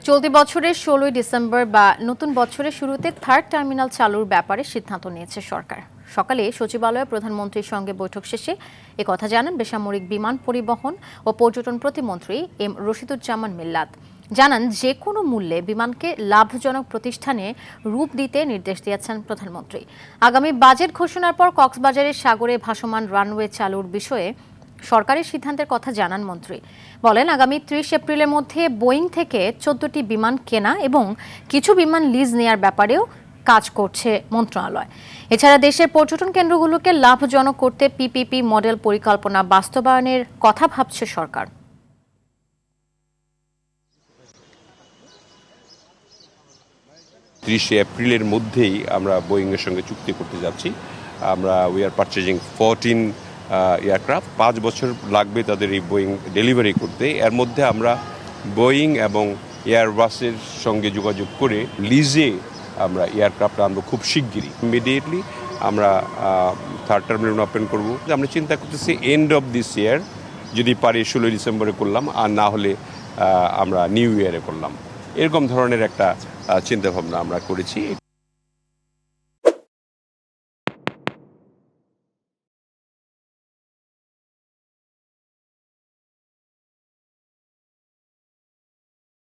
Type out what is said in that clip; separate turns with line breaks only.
চলতি বছরের ১৬ই ডিসেম্বর বা নতুন বছরের শুরুতে থার্ড টার্মিনাল চালুর ব্যাপারে সিদ্ধান্ত নিয়েছে সরকার। সকালে সচিবালয়ে প্রধানমন্ত্রীর সঙ্গে বৈঠক শেষে একথা জানান বেসামরিক বিমান পরিবহন ও পর্যটন প্রতিমন্ত্রী এম রশিদুজ্জামান মিল্লাত। জানান যে কোনো মূল্যে বিমানকে লাভজনক প্রতিষ্ঠানে রূপ দিতে নির্দেশ দিয়েছেন প্রধানমন্ত্রী। আগামী বাজেট ঘোষণার পর কক্সবাজারের সাগরে ভাসমান রানওয়ে চালুর বিষয়ে সরকারের সিদ্ধান্তের কথা জানান মন্ত্রী। বলেন, আগামী ৩০ এপ্রিলের মধ্যে বোয়িং থেকে ১৪টি বিমান কেনা এবং কিছু বিমান লিজ নেয়ার ব্যাপারেও কাজ করছে মন্ত্রণালয়। এছাড়া দেশের পর্যটন কেন্দ্রগুলোকে লাভজনক করতে পিপিপি মডেল পরিকল্পনা বাস্তবায়নের কথা ভাবছে সরকার।
৩০ এপ্রিলের মধ্যেই আমরা বোয়িংয়ের সঙ্গে চুক্তি করতে যাচ্ছি। We are purchasing 14 aircraft. ৫ বছর লাগবে তাদের এই বোয়িং ডেলিভারি করতে। এর মধ্যে আমরা বোয়িং এবং এয়ারবাসের সঙ্গে যোগাযোগ করে লিজে আমরা এয়ারক্রাফট আনবো খুব শিগগিরই। ইমিডিয়েটলি আমরা থার্ড টার্মিনাল ওপেন করবো। আমরা চিন্তা করতেছি এন্ড অফ দিস ইয়ার, যদি পারি ১৬ ডিসেম্বরে করলাম, আর না হলে আমরা নিউ ইয়ারে করলাম। এরকম ধরনের একটা চিন্তাভাবনা আমরা করেছি।